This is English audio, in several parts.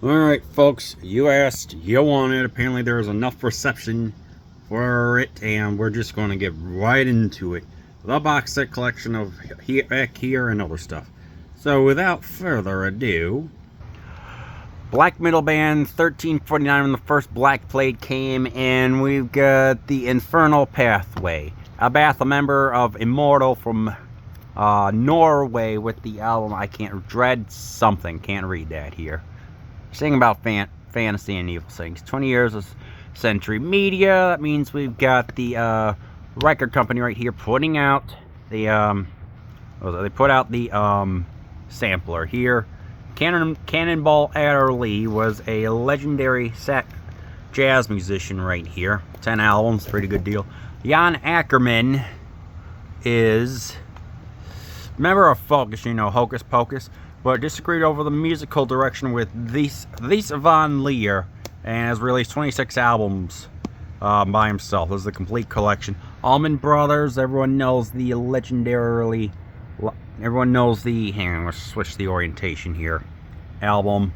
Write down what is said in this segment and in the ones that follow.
Alright folks, you asked, you wanted, apparently there was enough reception for it, and we're just going to get right into it. The box set collection of back here and other stuff. So without further ado, Black Metal Band 1349 when the first black plate came, and we've got the Infernal Pathway. Abath, a member of Immortal from Norway, with the album I can't read that here. Sing about fantasy and evil things. 20 years of Century Media. That means we've got the record company right here putting out the they put out the sampler here. Cannonball Adderley was a legendary jazz musician right here. 10 albums, pretty good deal. Jan Ackerman is a member of Focus, you know, Hocus Pocus, but disagreed over the musical direction with Lies van Leer, and has released 26 albums by himself. This is a complete collection. Allman Brothers, everyone knows the legendarily, hang on, let's switch the orientation here, album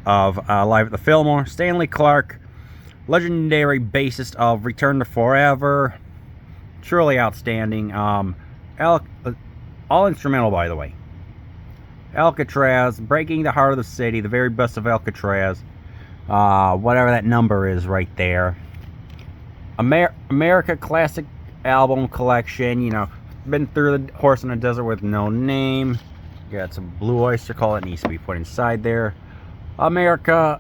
of Live at the Fillmore. Stanley Clarke, legendary bassist of Return to Forever, truly outstanding. All instrumental, by the way. Alcatraz, Breaking the Heart of the City, the very best of Alcatraz, whatever that number is right there. America Classic Album Collection, you know, been through the Horse in the Desert with No Name, got some Blue Oyster Cult that needs to be put inside there. America,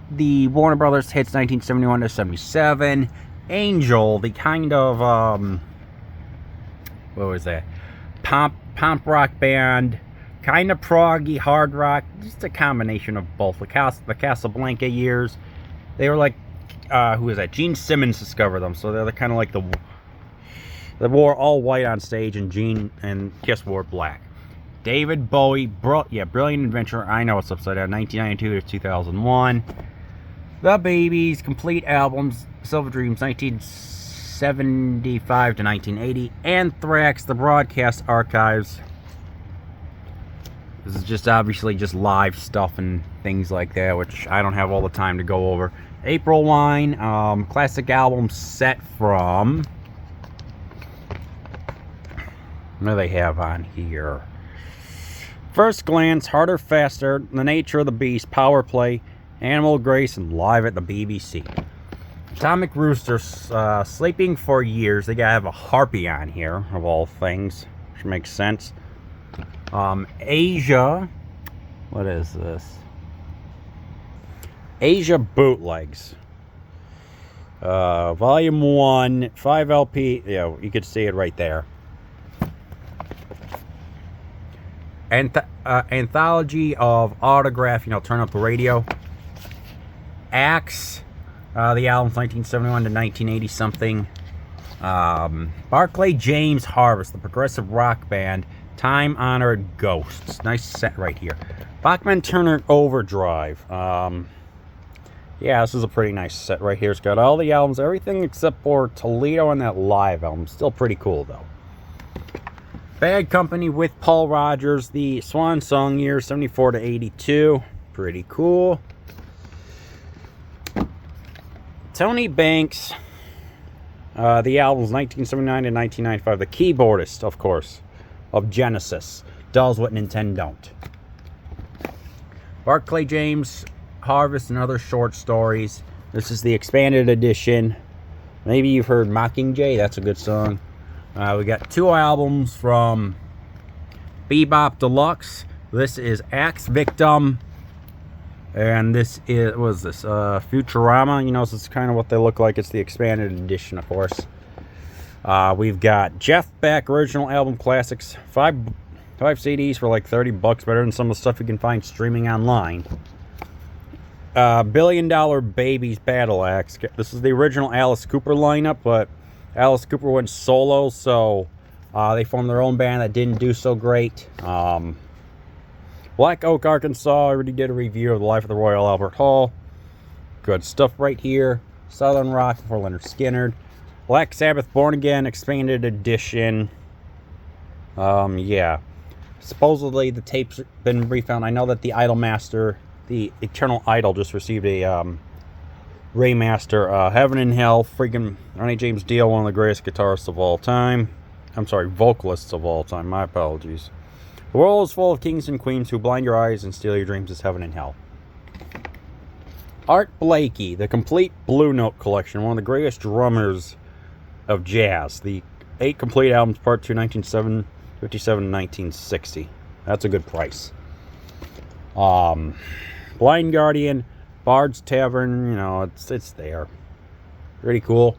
the Warner Brothers hits 1971 to 77. Angel, the kind of what was that, pop rock band, kind of proggy hard rock, just a combination of both. The Casablanca years, they were like, who was that? Gene Simmons discovered them, so they're kind of like they wore all white on stage, and Gene and Kiss wore black. David Bowie, Brilliant Adventure, I Know It's Upside Down, 1992 to 2001. The Babies, complete albums, Silver Dreams, 1975 to 1980. Anthrax, The Broadcast Archives. This is just obviously just live stuff and things like that, which I don't have all the time to go over. April Wine, classic album set from, what do they have on here? First Glance, Harder, Faster, The Nature of the Beast, Power Play, Animal Grace, and Live at the BBC. Atomic Rooster, Sleeping for Years. They gotta have a harpy on here, of all things, which makes sense. Asia, what is this? Asia Bootlegs. Volume 1, 5 LP, yeah, you could see it right there. Anthology of Autograph, you know, Turn Up the Radio. Axe, the album's 1971 to 1980 something. Barclay James Harvest, the progressive rock band, Time Honored Ghosts. Nice set right here. Bachman Turner Overdrive. Yeah, this is a pretty nice set right here. It's got all the albums, everything except for Toledo and that live album. Still pretty cool though. Bad Company with Paul Rogers, the Swan Song year, 74 to 82. Pretty cool. Tony Banks, the album's 1979 to 1995. The keyboardist, of course, of Genesis, does what Nintendo don't. Barclay James Harvest and Other Short Stories. This is the expanded edition. Maybe you've heard Mockingjay, that's a good song. We got 2 albums from Bebop Deluxe. This is Axe Victim, and this is, what is this, Futurama. You know, this is kind of what they look like. It's the expanded edition, of course. We've got Jeff Beck Original Album Classics, 5 CDs for like $30, better than some of the stuff you can find streaming online. Billion Dollar Babies Battle Axe. This is the original Alice Cooper lineup, but Alice Cooper went solo, so they formed their own band that didn't do so great. Black Oak, Arkansas. I already did a review of the Life of the Royal Albert Hall. Good stuff right here. Southern Rock for Leonard Skinner. Black Sabbath Born Again Expanded Edition. Yeah. Supposedly the tapes have been refound. I know that the Idolmaster the Eternal Idol just received a remaster. Heaven and Hell, freaking Ronnie James Dio, one of the greatest guitarists of all time. I'm sorry, vocalists of all time. My apologies. The world is full of kings and queens who blind your eyes and steal your dreams. Is Heaven and Hell. Art Blakey, the complete Blue Note collection, one of the greatest drummers of jazz. The 8 complete albums, part 2, 1957 and 1960. That's a good price. Blind Guardian, Bard's Tavern, you know, it's there. Pretty cool.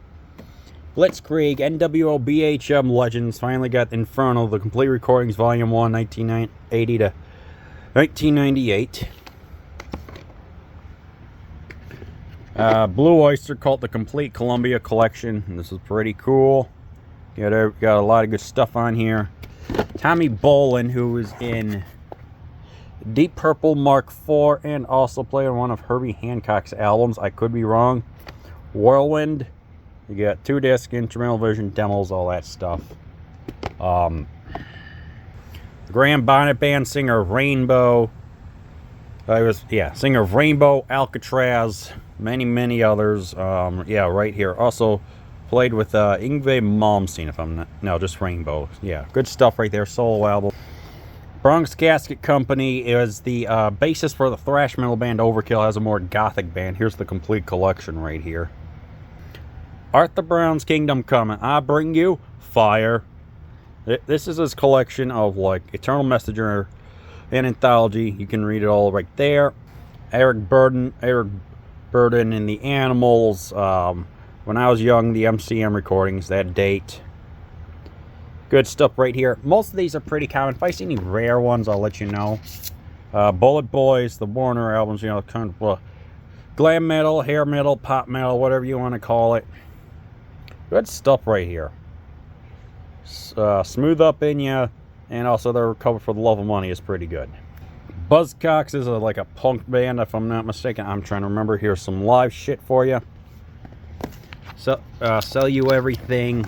Blitzkrieg, NWO BHM Legends, finally got Inferno, the complete recordings, Volume 1, 1980 to 1998. Blue Oyster Cult, the complete Columbia collection. This is pretty cool. Got a lot of good stuff on here. Tommy Bolin, who was in Deep Purple Mark IV and also played on one of Herbie Hancock's albums. I could be wrong. Whirlwind. You got 2-disc, instrumental version, demos, all that stuff. Graham Bonnet Band, singer of Rainbow. Singer of Rainbow, Alcatraz, many others. Yeah, right here. Also played with Yngwie Malmsteen, if I'm not... No, just Rainbow. Yeah, good stuff right there. Solo album. Bronx Casket Company is the bassist for the thrash metal band Overkill. Has a more gothic band. Here's the complete collection right here. Arthur Brown's Kingdom Come. I bring you fire. This is his collection of like Eternal Messenger and Anthology. You can read it all right there. Eric Burden and the Animals. When I was young, the MCM recordings, that date. Good stuff right here. Most of these are pretty common. If I see any rare ones, I'll let you know. Bullet Boys, the Warner albums, you know, kind of glam metal, hair metal, pop metal, whatever you want to call it. Good stuff right here. Smooth Up In Ya, and also their cover for The Love of Money is pretty good. Buzzcocks is like a punk band, if I'm not mistaken. I'm trying to remember. Here's some live shit for you. So, Sell You Everything.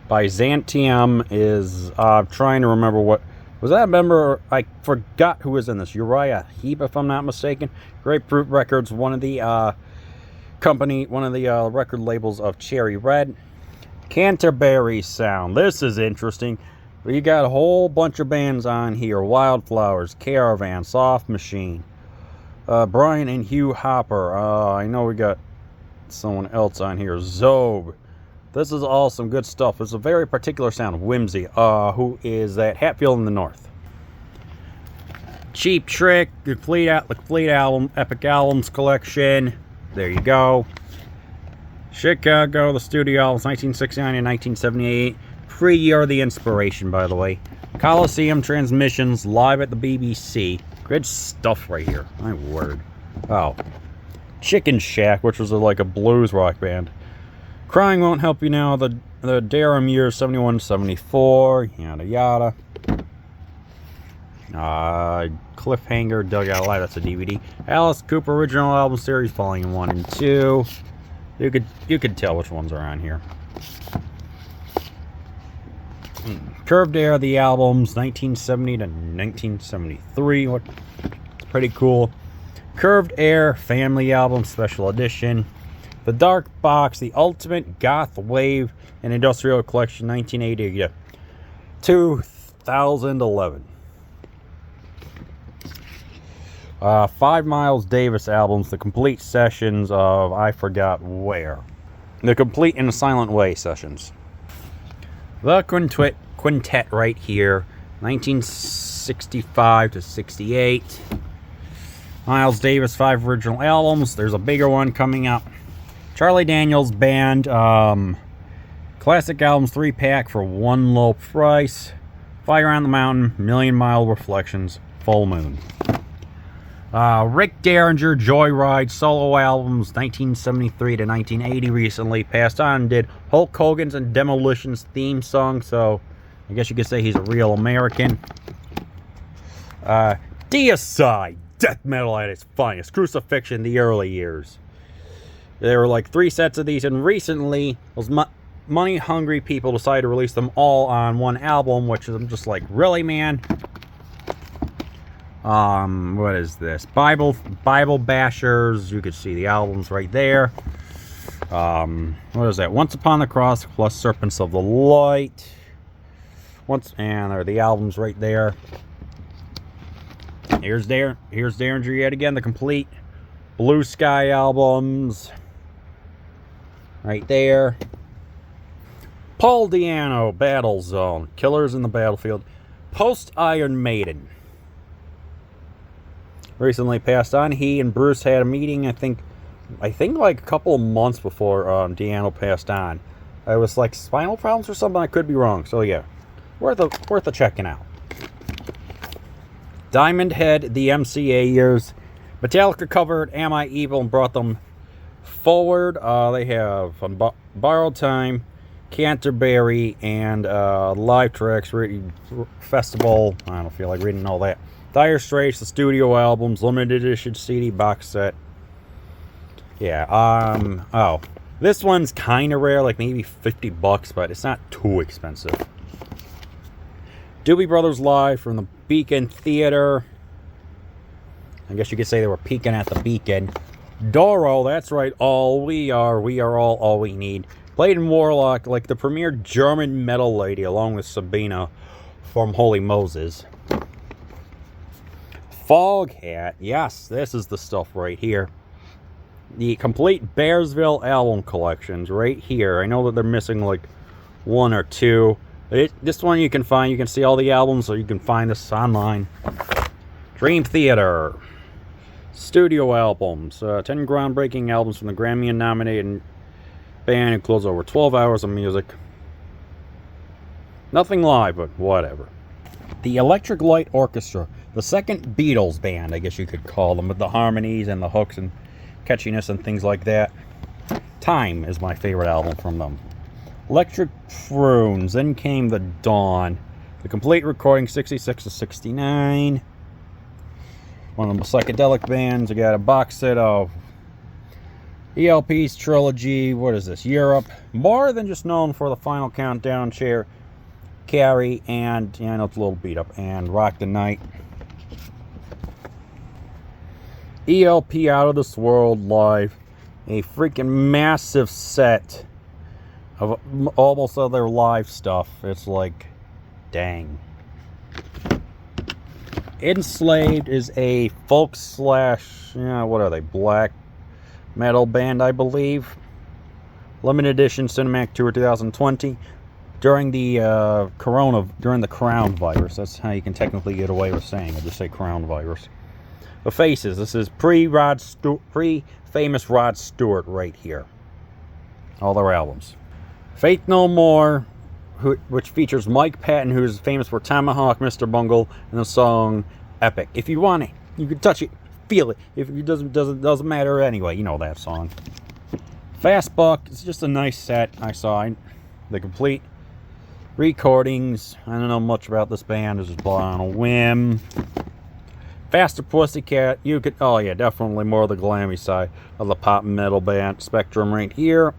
Byzantium is, trying to remember what... Was that a member? I forgot who was in this. Uriah Heep, if I'm not mistaken. Grapefruit Records, one of the record labels of Cherry Red. Canterbury Sound. This is interesting. We got a whole bunch of bands on here. Wildflowers, Caravan, Soft Machine, Brian and Hugh Hopper. I know we got someone else on here. Zobe. This is all some good stuff. It's a very particular sound. Whimsy, who is at Hatfield in the North. Cheap Trick, the complete album, Epic Albums collection. There you go. Chicago, the studio albums, 1969 and 1978. Pre-year of the inspiration, by the way. Coliseum Transmissions, live at the BBC. Good stuff right here. My word. Oh. Chicken Shack, which was like a blues rock band. Crying Won't Help You Now, the Durham years, 71, 74, yada yada. Cliffhanger, Dugout Live, that's a DVD. Alice Cooper Original Album Series, Volume 1 and 2. You could tell which ones are on here. Curved Air, the albums, 1970 to 1973. It's pretty cool. Curved Air, Family Album, Special Edition. The Dark Box, the Ultimate Goth Wave and Industrial Collection, 1980 to 2011. 5 Miles Davis albums, the complete sessions of I forgot where. The complete in a silent way sessions. The Quintet right here, 1965 to 68. Miles Davis, 5 original albums. There's a bigger one coming up. Charlie Daniels Band, classic albums 3-pack for one low price. Fire on the Mountain, Million Mile Reflections, Full Moon. Rick Derringer, Joyride, solo albums, 1973 to 1980, recently passed on and did Hulk Hogan's and Demolition's theme song, so I guess you could say he's a real American. Deicide, death metal at its finest, Crucifixion, the early years. There were like 3 sets of these, and recently those money-hungry people decided to release them all on one album, which I'm just like, really, man? What is this? Bible Bashers. You could see the albums right there. What is that? Once Upon the Cross plus Serpents of the Light. And there are the albums right there. Here's Derringer yet again, the complete Blue Sky albums. Right there. Paul Di'Anno, Battle Zone, Killers in the Battlefield, post Iron Maiden. Recently passed on. He and Bruce had a meeting, I think like a couple of months before Di'Anno passed on. It was like spinal problems or something. I could be wrong. So yeah, worth a checking out. Diamond Head, the MCA years. Metallica covered Am I Evil and brought them forward. They have Borrowed Time, Canterbury, and live tracks, festival. I don't feel like reading all that. Dire Straits, the studio albums, limited edition CD box set. Yeah. Oh, this one's kind of rare, like maybe $50, but it's not too expensive. Doobie Brothers live from the Beacon Theater. I guess you could say they were peeking at the Beacon. Doro, that's right, all we are all we need. Played in Warlock, like the premier German metal lady, along with Sabina from Holy Moses. Foghat, yes, this is the stuff right here. The complete Bearsville album collections right here. I know that they're missing like one or two. This one you can find. You can see all the albums, or you can find this online. Dream Theater. Studio albums. 10 groundbreaking albums from the Grammy-nominated band. Includes over 12 hours of music. Nothing live, but whatever. The Electric Light Orchestra. The second Beatles band, I guess you could call them, with the harmonies and the hooks and catchiness and things like that. Time is my favorite album from them. Electric Prunes, Then Came the Dawn. The complete recording, 66 to 69. One of the psychedelic bands. I got a box set of ELP's trilogy. What is this? Europe. More than just known for the Final Countdown, Chair, Carrie, and, yeah, I know it's a little beat up, and Rock the Night. ELP Out of This World live. A freaking massive set of almost other live stuff. It's like, dang. Enslaved is a folk slash, what are they, black metal band, I believe. Limited edition cinematic tour 2020. During the crown virus. That's how you can technically get away with saying it. Just say crown virus. The Faces. This is pre-famous Rod Stewart right here. All their albums. Faith No More, which features Mike Patton, who's famous for Tomahawk, Mr. Bungle, and the song Epic. If you want it, you can touch it, feel it. If it doesn't matter anyway. You know that song. Fast Buck. It's just a nice set. I saw the complete recordings. I don't know much about this band. This is bought on a whim. Faster Pussycat. You could, oh yeah, definitely more of the glammy side of the pop metal band spectrum right here.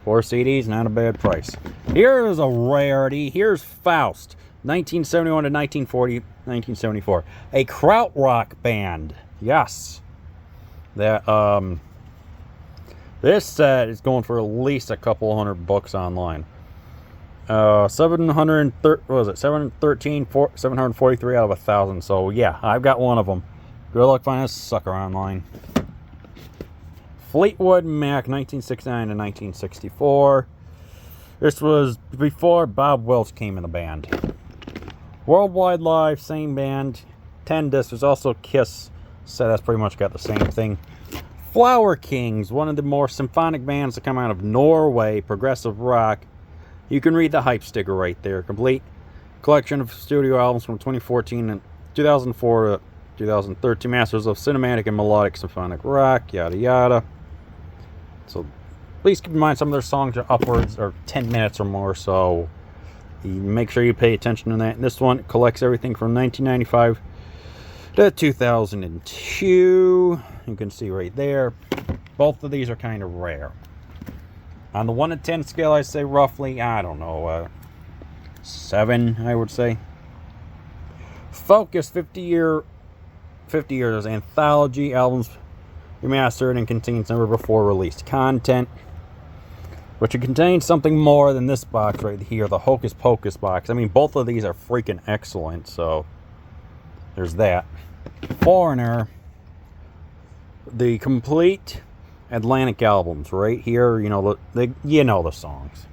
4 CDs, not a bad price. Here is a rarity. Here's Faust, 1971 to 1974. A krautrock band. Yes. That this set is going for at least a couple $100 online. 743 out of 1,000. So yeah, I've got one of them. Good luck finding this sucker online. Fleetwood Mac, 1969 to 1964. This was before Bob Welch came in the band. Worldwide Live, same band. 10 discs. There's also Kiss. So that's pretty much got the same thing. Flower Kings, one of the more symphonic bands that come out of Norway, progressive rock. You can read the hype sticker right there. Complete collection of studio albums from 2014 and 2004 to 2013. Masters of cinematic and melodic symphonic rock, yada yada. So please keep in mind some of their songs are upwards or 10 minutes or more, so you make sure you pay attention to that. And this one collects everything from 1995 to 2002. You can see right there. Both of these are kind of rare. On the 1 to 10 scale, I say roughly, I don't know, 7, I would say. Focus 50 years anthology albums remastered and contains never before released content, which contains something more than this box right here, the Hocus Pocus box. I mean, both of these are freaking excellent, so there's that. Foreigner, the complete Atlantic albums right here. You know the songs.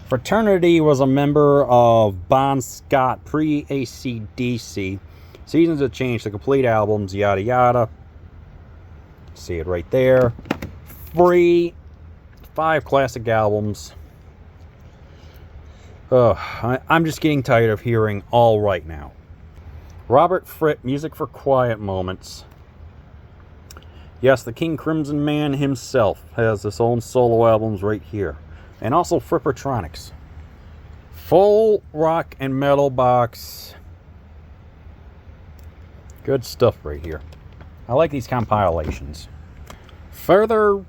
Fraternity was a member of Bon Scott pre-AC/DC. Seasons of Change, the complete albums, yada yada. See it right there. Free 5 classic albums. I'm just getting tired of hearing all right now. Robert Fripp, Music for Quiet Moments. Yes, the King Crimson Man himself has his own solo albums right here. And also Frippertronics. Full rock and metal box. Good stuff right here. I like these compilations. Further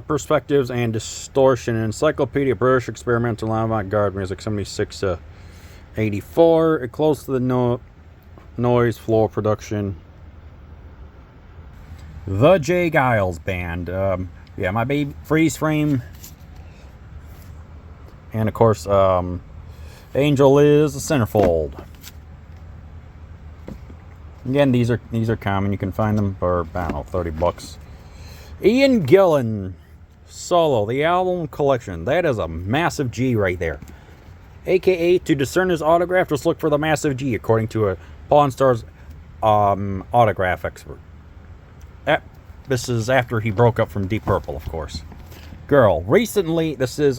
perspectives and distortion. Encyclopedia British Experimental Avant-Garde Music, 76 to 84. Close to the noise floor production. The J. Giles Band. Yeah, My Baby Freeze Frame. And of course, Angel is a Centerfold. Again, these are common. You can find them for, I don't know, $30. Ian Gillan solo, the album collection. That is a massive G right there. AKA, to discern his autograph, just look for the massive G, according to a Pawn Stars autograph expert. This is after he broke up from Deep Purple, of course. Girl, recently, this is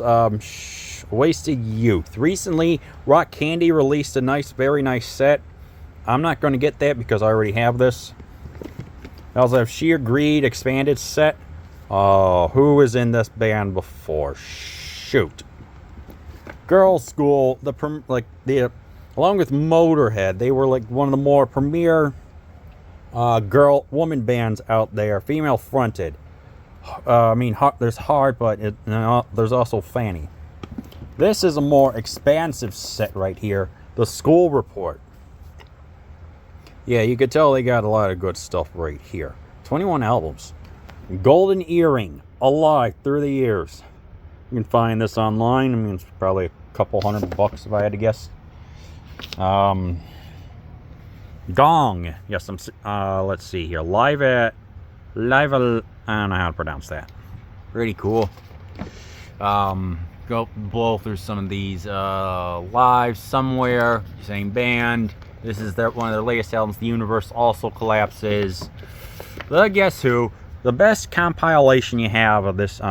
Wasted Youth. Recently, Rock Candy released a very nice set. I'm not going to get that because I already have this. I also have Sheer Greed expanded set. Who was in this band before? Shoot. Girl School, along with Motorhead, they were like one of the more premier woman bands out there, female fronted. There's Hard, but there's also Fanny. This is a more expansive set right here, the School Report. Yeah, you could tell they got a lot of good stuff right here. 21 albums. Golden Earring, Alive Through the Years. You can find this online. I mean, it's probably a couple $100 if I had to guess. Gong. Yes, let's see here. Live, I don't know how to pronounce that. Pretty cool. Go blow through some of these live somewhere. Same band. This is one of their latest albums. The Universe Also Collapses. The Guess Who. The best compilation you have of this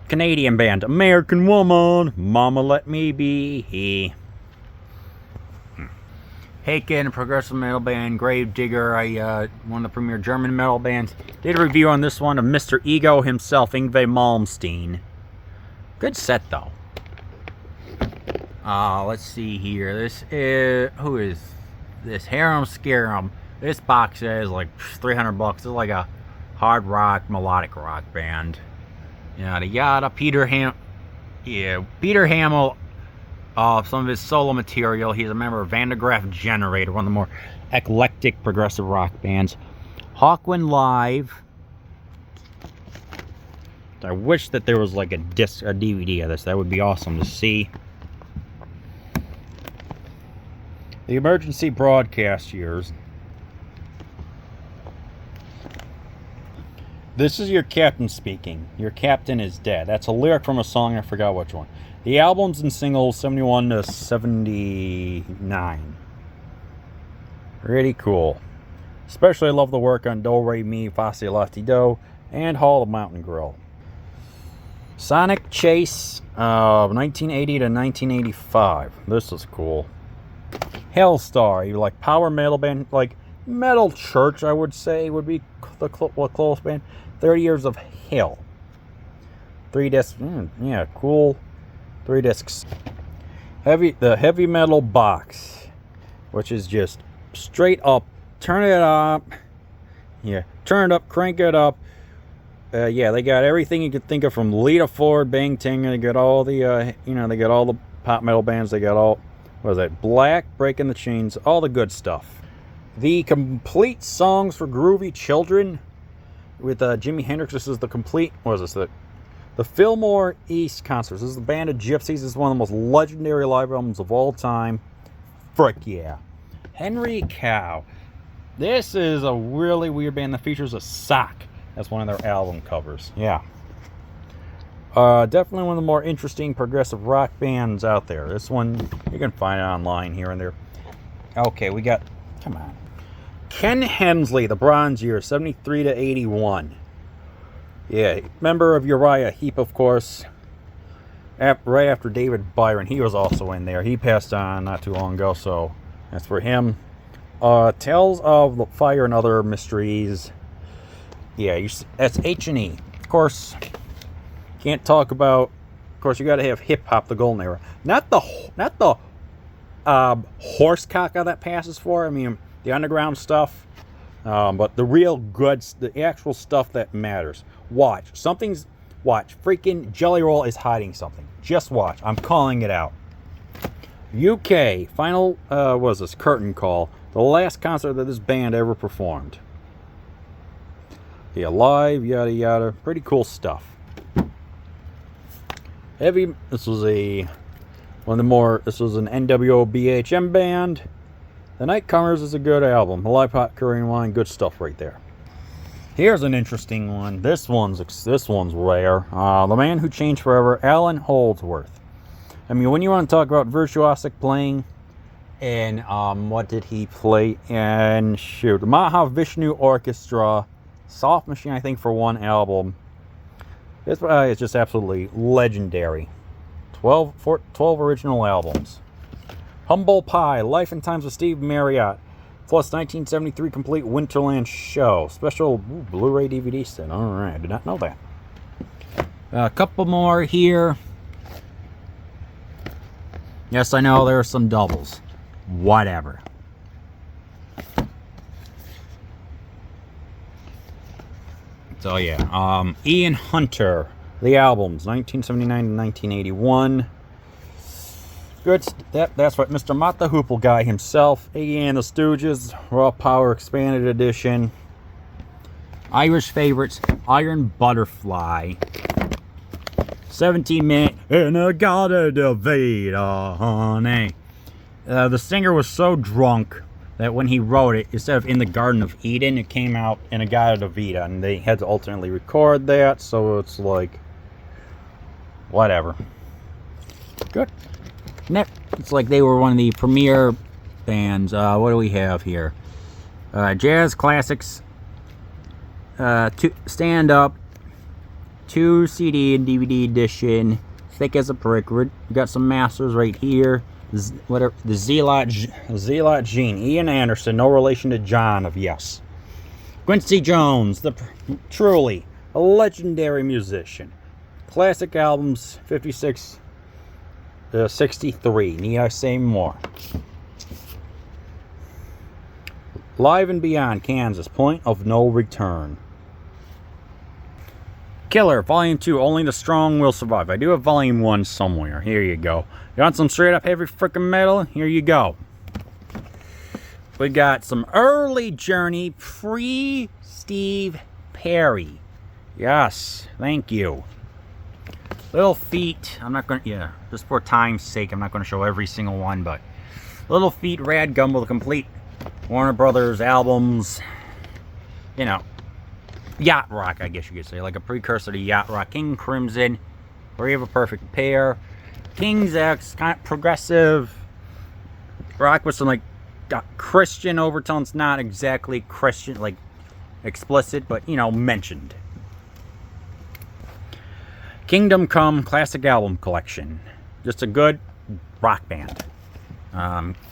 Canadian band. American Woman. Mama Let Me Be. Haken, progressive metal band. Gravedigger, one of the premier German metal bands. Did a review on this one of Mr. Ego himself, Yngwie Malmsteen. Good set, though. Let's see here. Who is this? Harem Scarum. This box is like $300. It's like a hard rock, melodic rock band. Yada yada. Peter Hamill. Some of his solo material. He's a member of Vandegraaff Generator, one of the more eclectic progressive rock bands. Hawkwind Live. I wish that there was like a DVD of this. That would be awesome to see. The Emergency Broadcast Years. This is your captain speaking. Your captain is dead. That's a lyric from a song. I forgot which one. The albums and singles 71 to 79. Pretty cool. Especially I love the work on Do Re Mi Fa Si La Ti Do and Hall of Mountain Grill. Sonic Chase, 1980 to 1985. This is cool. Hellstar, you like power metal band, like Metal Church, I would say would be the close band. 30 Years of Hell. 3 discs, yeah, cool. 3 discs. The heavy metal box, which is just straight up. Turn it up. Yeah, turn it up, crank it up. Yeah, they got everything you could think of from Lita Ford, Bang Ting. They got all the, they got all the pop metal bands. They got all what is that? Black, Breaking the Chains, all the good stuff. The complete songs for groovy children with Jimi Hendrix. This is the complete, what is this? The Fillmore East concerts. This is the Band of Gypsies. This is one of the most legendary live albums of all time. Frick yeah. Henry Cow. This is a really weird band that features a sock. That's one of their album covers. Yeah. Definitely one of the more interesting progressive rock bands out there. This one, you can find it online here and there. Okay, we got, come on. Ken Hensley, the Bronze Years, 73 to 81. Yeah, member of Uriah Heep, of course. Right after David Byron, he was also in there. He passed on not too long ago, so that's for him. Tales of the Fire and Other Mysteries. Yeah, that's H&E. Of course, can't talk about. Of course, you got to have hip hop, the golden era. Not the horse caca that passes for. I mean, the underground stuff. But the real goods, the actual stuff that matters. Watch. Watch. Freaking Jelly Roll is hiding something. Just watch. I'm calling it out. UK. Final, was this? Curtain Call. The last concert that this band ever performed. Yeah, live, yada yada. Pretty cool stuff. Heavy. This was this was an NWO BHM band. The Nightcomers is a good album. A Live Hot Korean Wine, good stuff right there. Here's an interesting one. This one's rare. The Man Who Changed Forever, Alan Holdsworth. I mean, when you want to talk about virtuosic playing, and what did he play? And shoot, Mahavishnu Orchestra, Soft Machine, I think, for one album. It's just absolutely legendary. 12 original albums. Humble Pie, Life and Times of Steve Marriott, plus 1973 complete Winterland show. Special Blu-ray DVD set. Alright, I did not know that. A couple more here. Yes, I know there are some doubles. Whatever. So yeah, Ian Hunter, the albums, 1979 to 1981. Good. That's right, Mr. Mott the Hoople guy himself. Iggy and the Stooges, Raw Power Expanded Edition. Irish favorites, Iron Butterfly. 17-minute, and I gotta defeat honey. The singer was so drunk that when he wrote it, instead of In the Garden of Eden, it came out in Agata Vita, and they had to alternately record that, so it's like, whatever. Good. It's like they were one of the premier bands. What do we have here? Jazz Classics, Stand Up, 2 CD and DVD edition, thick as a brick. We got some masters right here. The Zealot Gene, Ian Anderson, no relation to John of Yes. Quincy Jones, truly a legendary musician. Classic albums, 56. 63. Need I say more? Live and Beyond, Kansas. Point of No Return. Killer, Volume 2. Only the Strong Will Survive. I do have Volume 1 somewhere. Here you go. You want some straight up heavy freaking metal? Here you go. We got some early Journey, pre-Steve Perry. Yes, thank you. Little Feet, I'm not going to, just for time's sake, I'm not going to show every single one, but Little Feet, Rad Gumball, the complete Warner Brothers albums, you know, yacht rock, I guess you could say, like a precursor to yacht rock. King Crimson, We Have a Perfect Pair, King's X, kind of progressive rock with some like Christian overtones, not exactly Christian, like explicit, but you know, mentioned. Kingdom Come Classic Album Collection. Just a good rock band.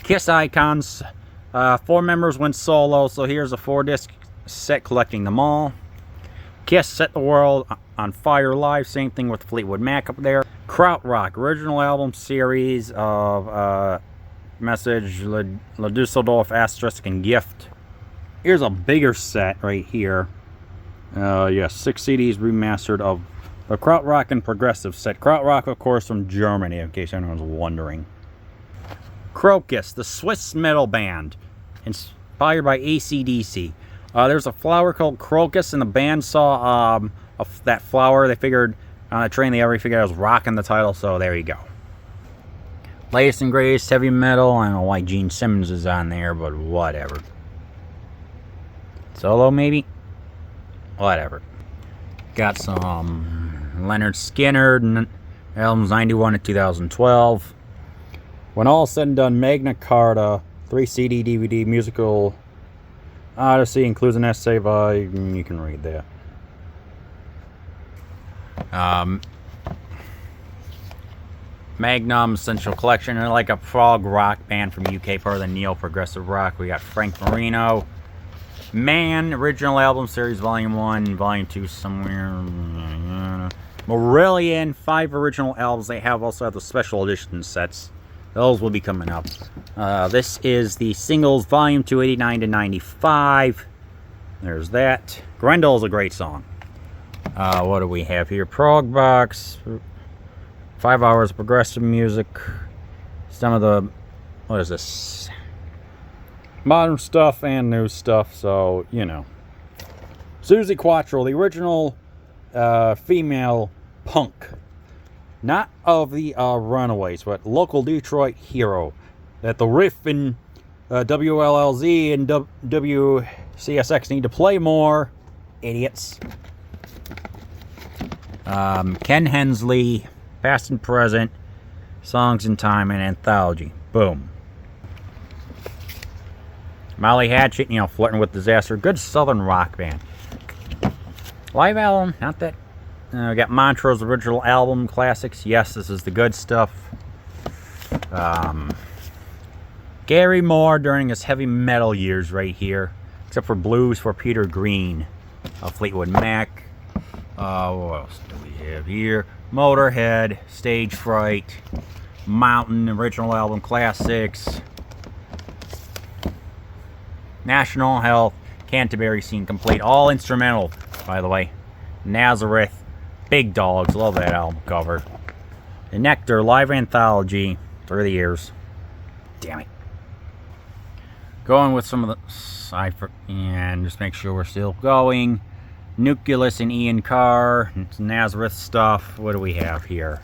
Kiss Icons. 4 members went solo, so here's a 4-disc set collecting them all. Kiss Set the World on Fire Live. Same thing with Fleetwood Mac up there. Krautrock. Original album series of Message, La Dusseldorf, Asterisk, and Gift. Here's a bigger set right here. 6 CDs remastered of the Krautrock and Progressive set. Krautrock, of course, from Germany, in case anyone's wondering. Crocus, the Swiss metal band, inspired by AC/DC. There's a flower called Crocus, and the band saw that flower. They figured on a train they already figured out was rocking the title, so there you go. Latest and greatest heavy metal. I don't know why Gene Simmons is on there, but whatever. Solo, maybe? Whatever. Got some Leonard Skinner, albums 91 to 2012. When all said and done, Magna Carta, 3 CD DVD musical Odyssey includes an essay by, you can read that. Magnum Essential Collection, and like a prog rock band from UK, part of the neo-progressive rock. We got Frank Marino. Man, original album series, Volume 1, Volume 2 somewhere. Marillion, 5 original albums. They also have the special edition sets. Those will be coming up. This is the singles, Volume 2, 89 to 95. There's that. Grendel's a great song. What do we have here? Prog Box. 5 hours of progressive music. Some of the... What is this? Modern stuff and new stuff, so, you know. Susie Quattro, the original female punk. Not of the Runaways, but local Detroit hero. That the riff in WLLZ and WCSX need to play more. Idiots. Ken Hensley, Past and Present, Songs in Time, and Anthology. Boom. Molly Hatchet, you know, Flirting with Disaster. Good southern rock band. Live album, not that. We got Montrose original album classics. Yes, this is the good stuff. Gary Moore during his heavy metal years right here. Except for blues for Peter Green of Fleetwood Mac. What else do we have here? Motorhead, Stage Fright, Mountain original album classics. National Health, Canterbury Scene Complete. All instrumental, by the way. Nazareth, Big Dogs, love that album cover. The Nectar, live anthology, through the years. Damn it. Going with some of the cipher, and just make sure we're still going. Nucleus and Ian Carr, Nazareth stuff. What do we have here?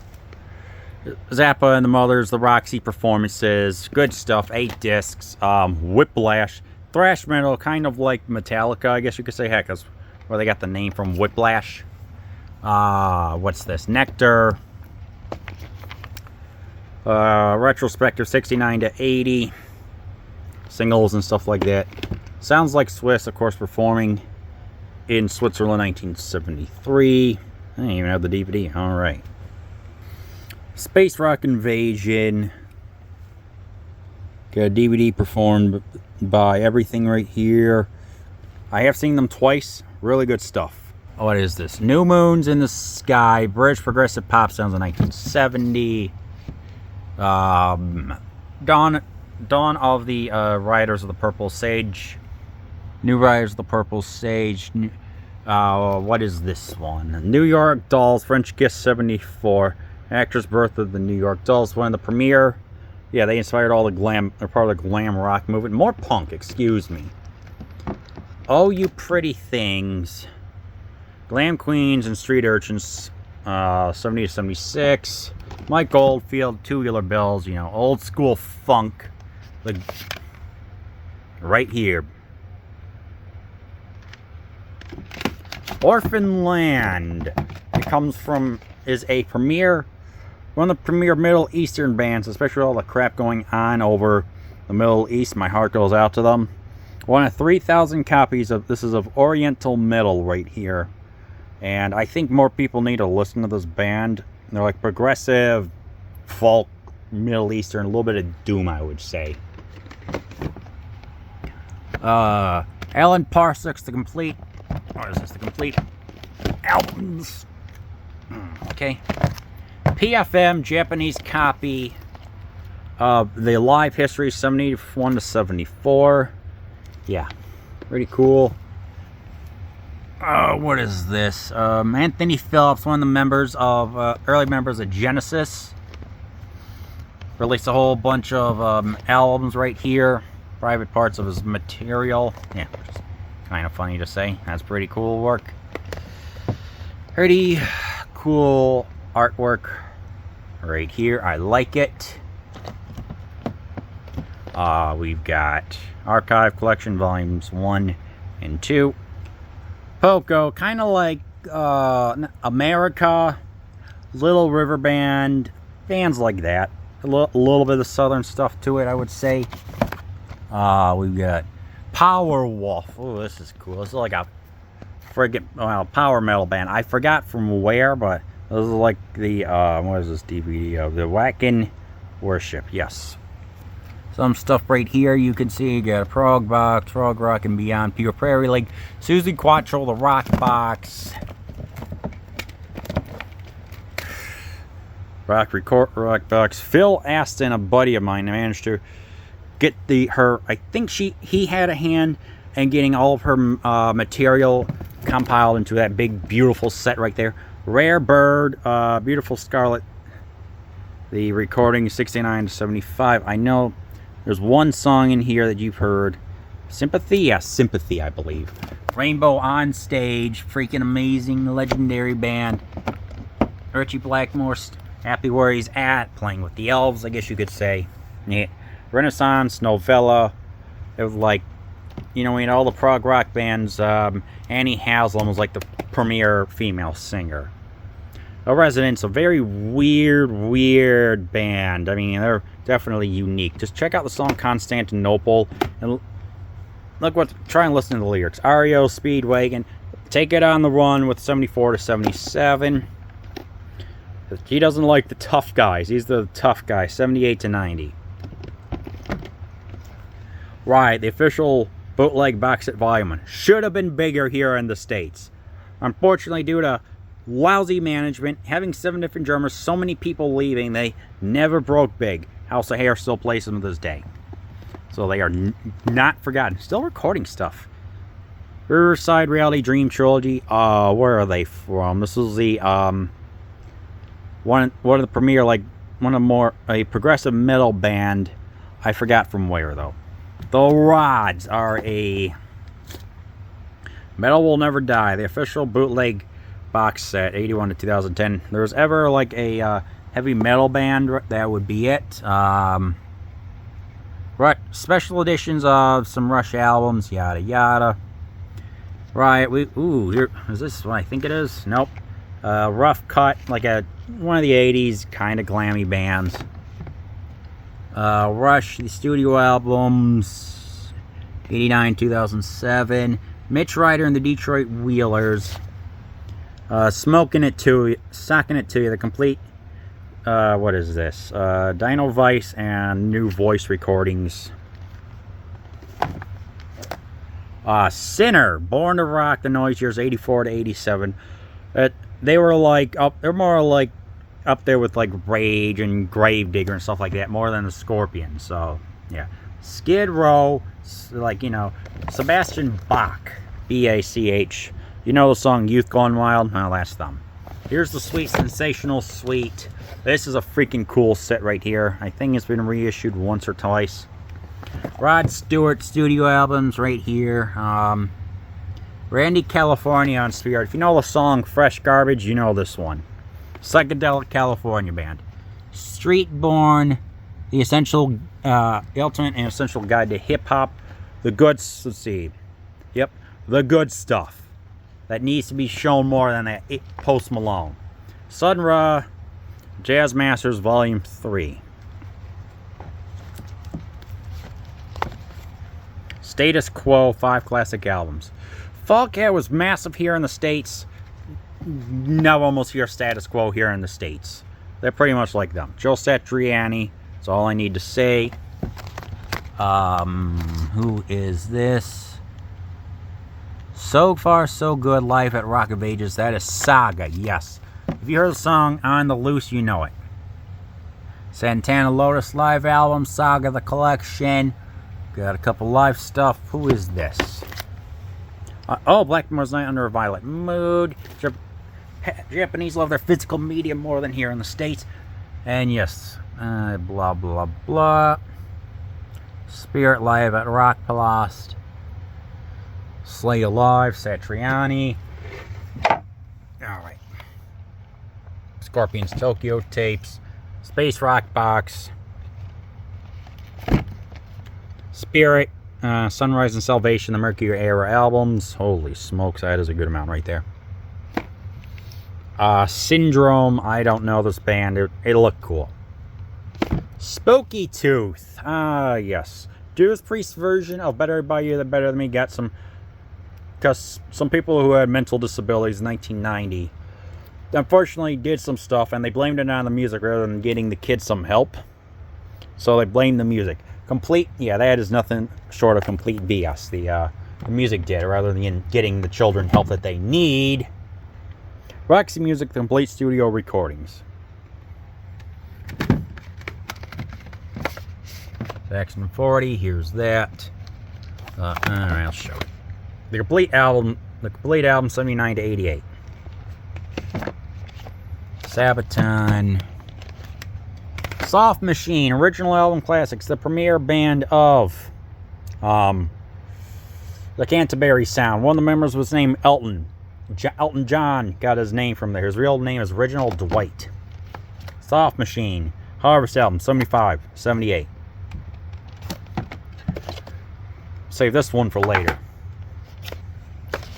Zappa and the Mothers, the Roxy performances, good stuff. 8 discs. Whiplash, thrash metal, kind of like Metallica, I guess you could say. Heck, that's where they got the name from, Whiplash. What's this? Nectar. Retrospective 69 to 80. Singles and stuff like that. Sounds Like Swiss, of course, performing in Switzerland 1973. I didn't even have the DVD. Alright. Space Rock Invasion. Got a DVD performed by Everything right here. I have seen them twice. Really good stuff. What is this? New Moons in the Sky. British Progressive Pop Sounds of 1970. Dawn of the Riders of the Purple Sage. New Riders of the Purple Sage. What is this one? New York Dolls, French Kiss 74. Actress Birth of the New York Dolls. One of the premiere. Yeah, they inspired all the glam. They're part of the glam rock movement. More punk, excuse me. Oh, You Pretty Things. Glam Queens and Street Urchins. 70 to 76. Mike Oldfield, Tubular Bells. You know, old school funk. Like, right here. Orphan Land. It comes from, is a premier, one of the premier Middle Eastern bands, especially all the crap going on over the Middle East. My heart goes out to them. One of 3,000 copies of, this is of Oriental Metal right here. And I think more people need to listen to this band. They're like progressive, folk, Middle Eastern, a little bit of doom, I would say. Alan Parsons, the complete, or is this the complete albums? Okay. PFM, Japanese copy of the live history, 71 to 74. Yeah, pretty cool. What is this? Anthony Phillips, one of the members of, early members of Genesis. released a whole bunch of albums right here. Private parts of his material. Yeah, which is kind of funny to say. That's pretty cool work. Pretty cool artwork right here. I like it. We've got Archive Collection Volumes 1 and 2. Poco, kind of like America, Little River Band, bands like that. A little bit of southern stuff to it, I would say. We've got Power Wolf. Oh, this is cool. This is like a friggin' power metal band. I forgot from where, but this is like the what is this DVD of? The Wackin' Worship. Yes. Some stuff right here you can see. You got a prog box, prog rock and beyond, Pure Prairie Lake, Susie Quattro, the rock box, rock box. Phil Aston, a buddy of mine, managed to get I think he had a hand in getting all of her material compiled into that big beautiful set right there. Rare Bird, Beautiful Scarlet, the recording 69 to 75. I know there's one song in here that you've heard. Sympathy? Yeah, Sympathy, I believe. Rainbow on Stage, freaking amazing, legendary band. Richie Blackmore's Happy Where He's At, playing with the elves, I guess you could say. Yeah. Renaissance, Novella. It was like, you know, we had all the prog rock bands. Annie Haslam was like the premier female singer. The Residents, a very weird band. I mean, they're definitely unique. Just check out the song Constantinople and try and listen to the lyrics. REO Speedwagon, Take It on the Run with 74 to 77. He doesn't like the tough guys. He's the tough guy, 78 to 90. Right, the official bootleg box set volume 1. Should have been bigger here in the States. Unfortunately, due to lousy management, having 7 different drummers, so many people leaving, they never broke big. House of Hair still plays them to this day. So they are not forgotten. Still recording stuff. Riverside Reality Dream Trilogy. Where are they from? This is the one of the premier, like a progressive metal band. I forgot from where though. The Rods are a Metal Will Never Die, the official bootleg box set, 81 to 2010. If there was ever like a heavy metal band, that would be it. Special editions of some Rush albums, yada yada. Right, here, is this what I think it is? Nope. Rough Cut, like one of the 80s kind of glammy bands. Rush, the studio albums, 89, 2007. Mitch Ryder and the Detroit Wheelers. Socking It To You, the complete, what is this? Dino Vice and new voice recordings. Sinner, Born to Rock, the Noise Years, 84 to 87. They were like, they're more like up there with like Rage and Gravedigger and stuff like that, more than the Scorpions. So, yeah. Skid Row, like, you know, Sebastian Bach, B-A-C-H. You know the song Youth Gone Wild? Well, that's them. Here's the Sweet Sensational Suite. This is a freaking cool set right here. I think it's been reissued once or twice. Rod Stewart studio albums right here. Randy California on Spirit. If you know the song Fresh Garbage, you know this one. Psychedelic California Band. Streetborn, the essential, ultimate and essential guide to hip hop. The good, let's see. Yep, the good stuff that needs to be shown more than that. Post Malone. Sun Ra, Jazz Masters Volume 3. Status Quo, 5 classic albums. Foghat was massive here in the States. Now almost hear Status Quo here in the States. They're pretty much like them. Joe Satriani, that's all I need to say. Who is this? So Far So Good, Life at Rock of Ages. That is Saga, yes. If you heard the song On the Loose, you know it. Santana Lotus live album, Saga the Collection. Got a couple live stuff. Who is this? Blackmore's Night Under a Violet Mood. Japanese love their physical media more than here in the States. And yes, Blah, blah, blah. Spirit Live at Rock Palast. Slay Alive, Satriani. Alright. Scorpions Tokyo tapes. Space Rock Box. Spirit, Sunrise and Salvation, the Mercury Era albums. Holy smokes, that is a good amount right there. Syndrome, I don't know this band. It looked cool. Spooky Tooth. Yes. Judas Priest version of Better By You Than Better Than Me got some... Because some people who had mental disabilities in 1990 unfortunately did some stuff, and they blamed it on the music rather than getting the kids some help. So they blamed the music. Complete, yeah, that is nothing short of complete BS. The music did, rather than getting the children help that they need. Roxy Music Complete Studio Recordings. Section 40, here's that. Alright, I'll show it. The complete album 79 to 88. Sabaton. Soft Machine, original album classics, the premier band of the Canterbury Sound. One of the members was named Elton. Elton John got his name from there. His real name is Original Dwight. Soft Machine, Harvest album, 75, 78. Save this one for later.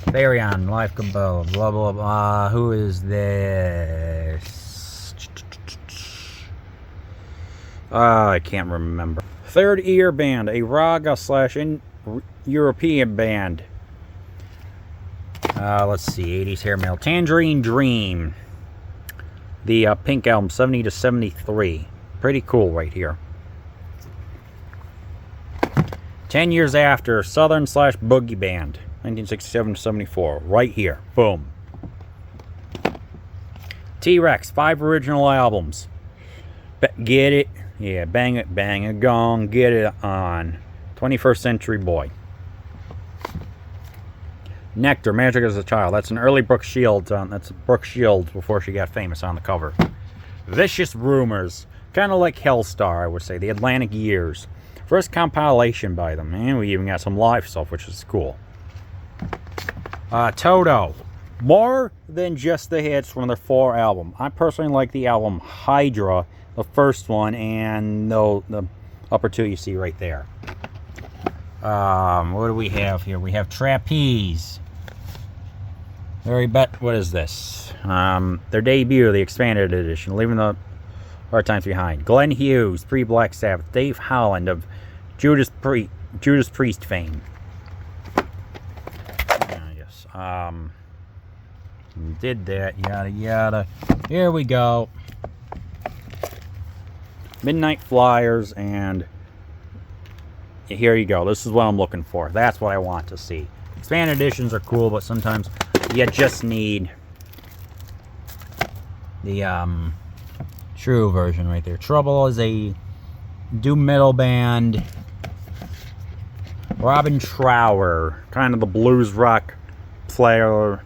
Therion, Life Combo, blah, blah, blah. Who is this? I can't remember. Third Ear Band, a Raga / European band. Let's see, 80s hair metal. Tangerine Dream. The Pink album, 70 to 73. Pretty cool right here. 10 years after, Southern / Boogie Band. 1967 to 74. Right here. Boom. T-Rex, 5 original albums. Get it? Yeah, bang it, bang a gong, get it on. 21st Century Boy. Nectar, Magic as a Child. That's an early Brooke Shields. That's Brooke Shields before she got famous on the cover. Vicious Rumors. Kind of like Hellstar, I would say. The Atlantic Years. First compilation by them. And we even got some live stuff, which is cool. Toto. More than just the hits from their 4 album. I personally like the album Hydra, the first one, and the upper 2 you see right there. What do we have here? We have Trapeze. What is this? Their debut, the expanded edition, Leaving the Hard Times Behind. Glenn Hughes, pre-Black Sabbath. Dave Holland of Judas Priest fame. Yes. Did that, yada yada. Here we go. Midnight Flyers, and here you go. This is what I'm looking for. That's what I want to see. Expanded editions are cool, but sometimes you just need the true version right there. Trouble is a doom metal band. Robin Trower, kind of the blues rock player, a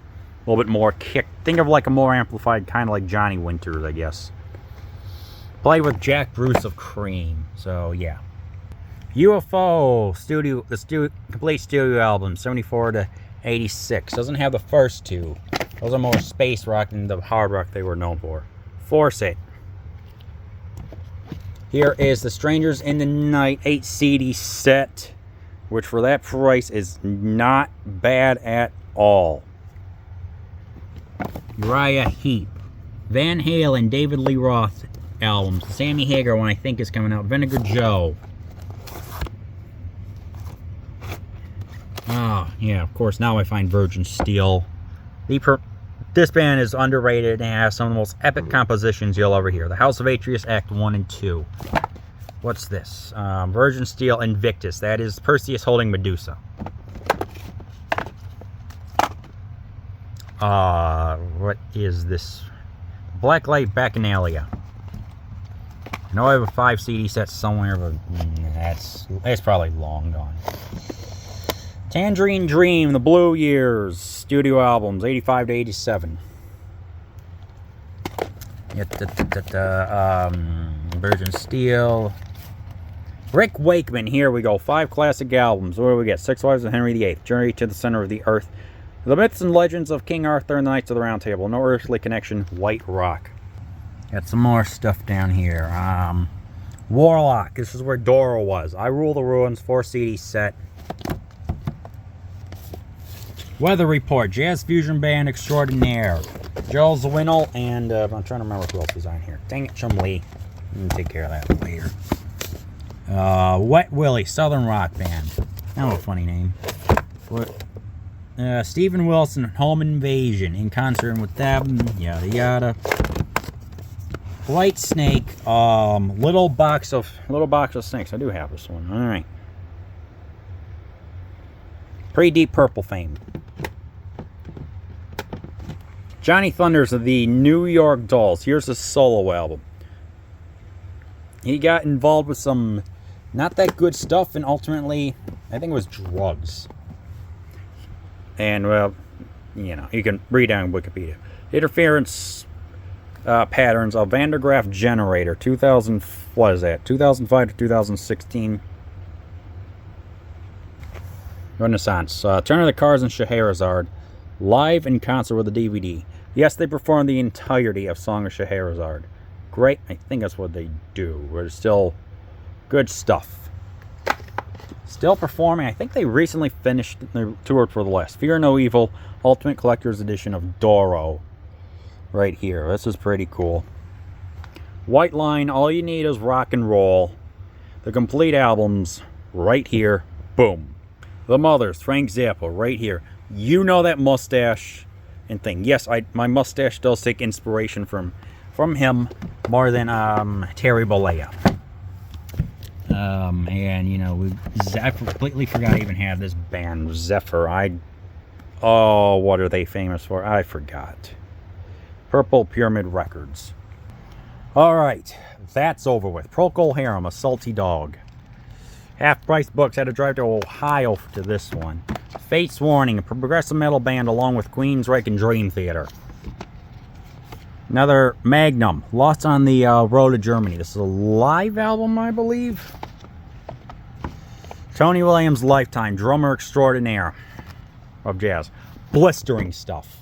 little bit more kick. Think of like a more amplified, kind of like Johnny Winters, I guess. Play with Jack Bruce of Cream. So yeah. UFO complete studio album, 74 to 86. Doesn't have the first 2. Those are more space rock than the hard rock they were known for. Force It. Here is the Strangers in the Night 8 CD set, which for that price is not bad at all. Uriah Heep. Van Halen, David Lee Roth albums. The Sammy Hagar one I think is coming out. Vinegar Joe. Oh, yeah, of course, now I find Virgin Steel. This band is underrated and has some of the most epic compositions you'll ever hear. The House of Atreus, Act 1 and 2. What's this? Virgin Steel Invictus. That is Perseus holding Medusa. What is this? Blacklight Bacchanalia. I know I have a 5 CD set somewhere, but that's probably long gone. Tangerine Dream, The Blue Years, studio albums, 85 to 87. Virgin Steel. Rick Wakeman, here we go. 5 classic albums. What do we get? Six Wives of Henry VIII, Journey to the Center of the Earth, The Myths and Legends of King Arthur and the Knights of the Round Table, No Earthly Connection, White Rock. Got some more stuff down here. Warlock, this is where Doro was. I Rule the Ruins, 4 CD set. Weather Report, Jazz Fusion Band Extraordinaire. Joel Zawinul, and I'm trying to remember who else is on here. Dang it, Chum Lee. I'm gonna take care of that later. Wet Willie, Southern Rock Band. That was a funny name. What? Stephen Wilson, Home Invasion, in concert with them, yada yada. White Snake, little box of snakes. I do have this one. All right. Pre-Deep Purple fame. Johnny Thunders of the New York Dolls. Here's his solo album. He got involved with some not that good stuff, and ultimately, I think it was drugs. And, well, you know, you can read on Wikipedia. Interference patterns of Van der Graaf Generator, 2000, what is that, 2005 to 2016. Renaissance. Turn of the Cards and Scheherazade, live in concert with a DVD. Yes, they performed the entirety of Song of Scheherazade. Great, I think that's what they do. We're still good stuff. Still performing. I think they recently finished their tour for the last. Fear No Evil, Ultimate Collector's Edition of Doro. Right here. This is pretty cool. White Line, All You Need Is Rock and Roll. The complete albums, right here. Boom. The Mothers, Frank Zappa, right here. You know that mustache and thing. Yes, my mustache does take inspiration from him more than Terry Bollea. And you know, I completely forgot I even had this band, Zephyr. Oh, what are they famous for? I forgot. Purple Pyramid Records. Alright, that's over with. Procol Harum, A Salty Dog. Half Price Books, had to drive to Ohio to this one. Fate's Warning, a progressive metal band along with Queensryche and Dream Theater. Another Magnum, Lost on the Road to Germany. This is a live album, I believe. Tony Williams Lifetime, drummer extraordinaire of jazz. Blistering stuff.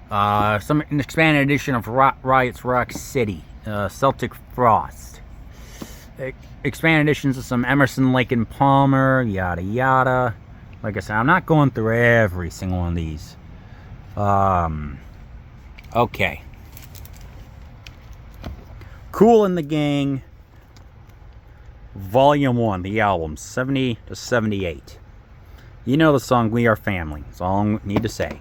Some expanded edition of Riot's Rock City, Celtic Frost. Expanded editions of some Emerson, Lake and Palmer, yada yada. Like I said, I'm not going through every single one of these. Okay. Cool in the Gang, Volume 1, the album, 70 to 78. You know the song We Are Family. That's all I need to say.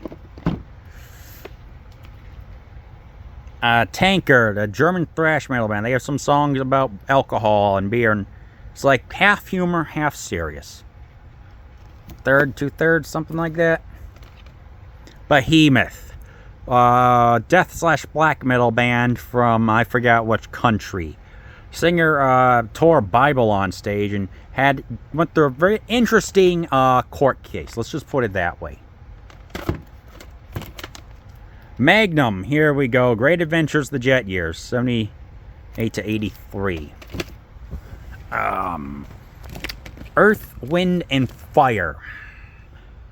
Tankard, a German thrash metal band. They have some songs about alcohol and beer, and it's like half humor, half serious. Two-thirds, something like that. Behemoth, death/black metal band from I forgot which country. Singer tore a Bible on stage and went through a very interesting court case. Let's just put it that way. Magnum, here we go. Great Adventures of the Jet Years, 78 to 83. Earth, Wind, and Fire.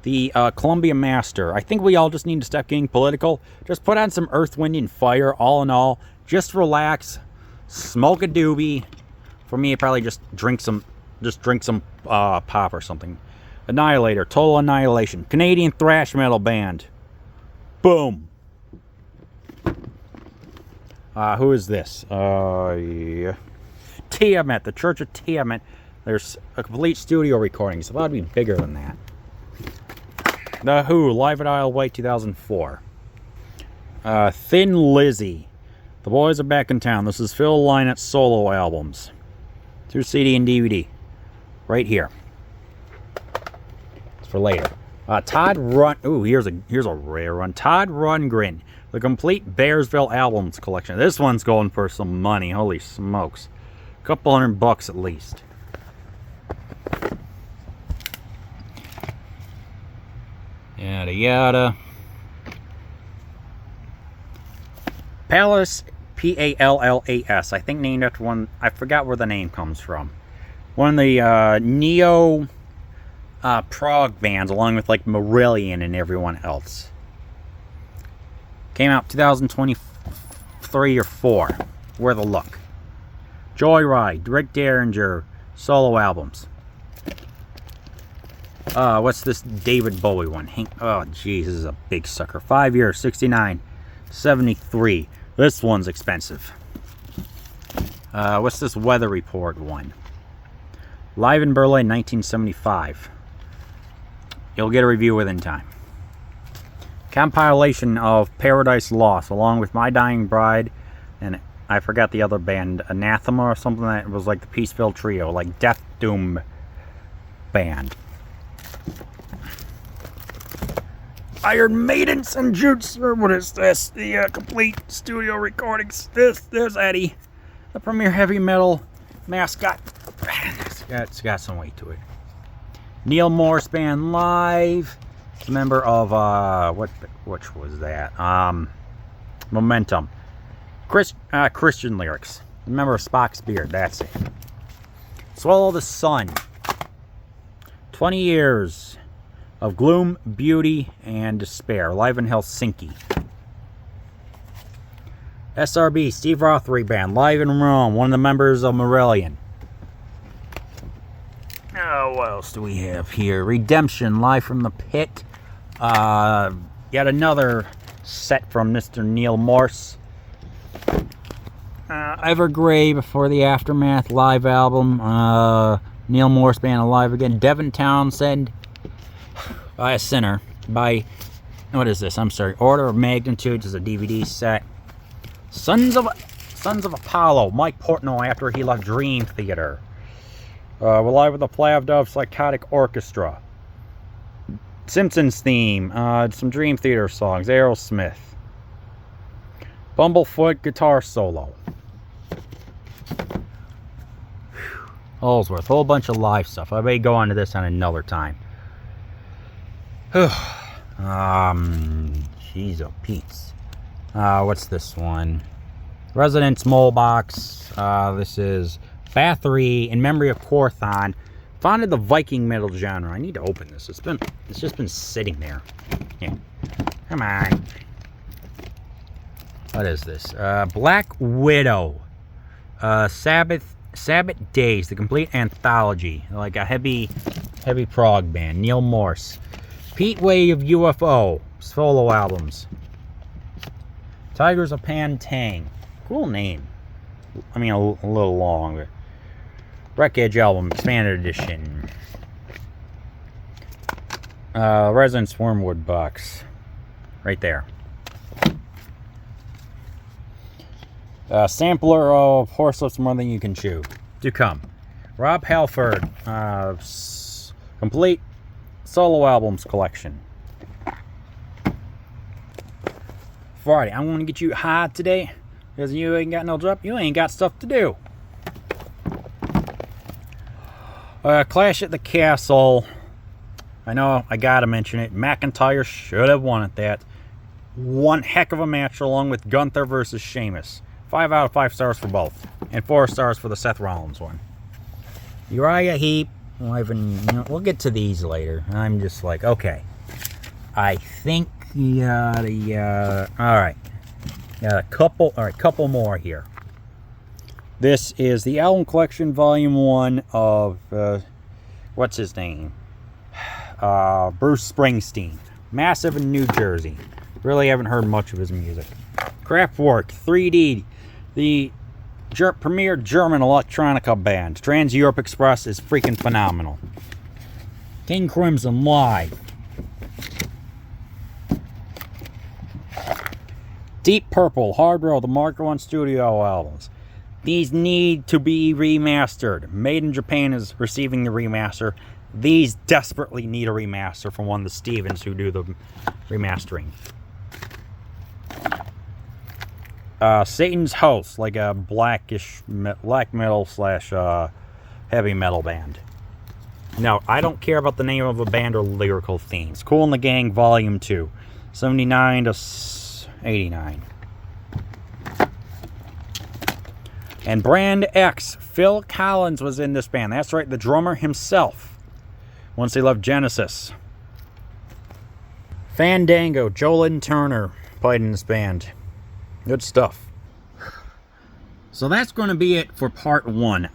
The Columbia Master. I think we all just need to stop getting political. Just put on some Earth, Wind, and Fire, all in all. Just relax. Smoke a doobie. For me, probably just drink some pop or something. Annihilator, Total Annihilation. Canadian thrash metal band. Boom. Who is this? Yeah. Tiamat, the Church of Tiamat. There's a complete studio recording. It's allowed to be bigger than that. The Who, Live at Isle of Wight, 2004. Thin Lizzy. The Boys Are Back in Town. This is Phil Lynott's solo albums. 2 CD and DVD. Right here. It's for later. Todd Run. Ooh, here's a rare one. Todd Rundgren. The complete Bearsville albums collection. This one's going for some money. Holy smokes. A couple $100 at least. Yada yada. Palace Pallas. I think named after one. I forgot where the name comes from. One of the neo prog bands, along with like Marillion and everyone else. Came out 2023 or 4. Where the Look. Joyride, Rick Derringer, solo albums. What's this David Bowie one? Oh, jeez, this is a big sucker. 5 years, 69, 73. This one's expensive. What's this Weather Report one? Live in Berlin, 1975. You'll get a review within time. Compilation of Paradise Lost, along with My Dying Bride, and I forgot the other band, Anathema or something that was like the Peaceville Trio, like Death Doom band. Iron Maidens and Jutes, or what is this? The complete studio recordings. There's Eddie, the premier heavy metal mascot. It's got some weight to it. Neil Morse Band live. It's a member of which was that? Momentum. Christian Lyrics. A member of Spock's Beard. That's it. Swallow the Sun. 20 years of gloom, beauty, and despair. Live in Helsinki. SRB, Steve Rothery Band. Live in Rome. One of the members of Marillion. Oh, what else do we have here? Redemption, Live from the Pit. Yet another set from Mr. Neil Morse. Evergrey, Before the Aftermath live album. Neil Morse Band alive again. Devin Townsend, By a Sinner. By, what is this? I'm sorry. Order of Magnitude is a DVD set. Sons of Apollo. Mike Portnoy after he left Dream Theater. We're live with the Plavdov Psychotic Orchestra. Simpsons theme. Some Dream Theater songs. Aerosmith. Bumblefoot guitar solo. Holsworth. Whole bunch of live stuff. I may go on to this on another time. Jeez, oh Pete's. What's this one? Residence Mole Box. This is Bathory in memory of Quorthon. Founded the Viking metal genre. I need to open this. It's just been sitting there. Yeah. Come on. What is this? Black Widow. Sabbath Days, the complete anthology. Like a heavy prog band. Neil Morse. Pete Wave UFO. Solo albums. Tigers of Pantang. Cool name. I mean, a little long, but Wreckage album, expanded edition. Resonance Wormwood box. Right there. Sampler of Horseless More Than You Can Chew. To come. Rob Halford. Complete solo albums collection. Friday. I'm going to get you high today. Because you ain't got no job. You ain't got stuff to do. Clash at the Castle. I know I gotta mention it. McIntyre should have won at that. One heck of a match along with Gunther versus Sheamus. 5 out of 5 stars for both. And 4 stars for the Seth Rollins one. Uriah Heep. We'll get to these later. I'm just like, okay. I think alright. Got a couple more here. This is the album collection, volume 1 of, what's his name? Bruce Springsteen. Massive in New Jersey. Really haven't heard much of his music. Kraftwerk, 3D, the premier German electronica band. Trans Europe Express is freaking phenomenal. King Crimson live. Deep Purple, Hard Road, the Mark I studio albums. These need to be remastered. Made in Japan is receiving the remaster. These desperately need a remaster from one of the Stevens who do the remastering. Satan's Host, like a black metal / heavy metal band. Now, I don't care about the name of a band or lyrical themes. Kool and the Gang, Volume 2, 79 to 89. And Brand X, Phil Collins was in this band. That's right, the drummer himself. Once he left Genesis. Fandango, Jolin Turner played in this band. Good stuff. So that's going to be it for part 1.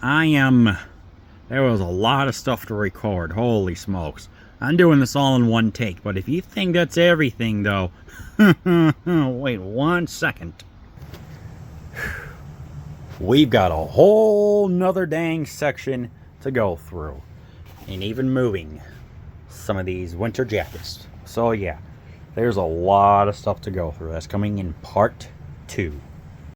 There was a lot of stuff to record. Holy smokes. I'm doing this all in one take. But if you think that's everything, though, wait 1 second. We've got a whole nother dang section to go through. And even moving some of these winter jackets. So yeah, there's a lot of stuff to go through. That's coming in part 2.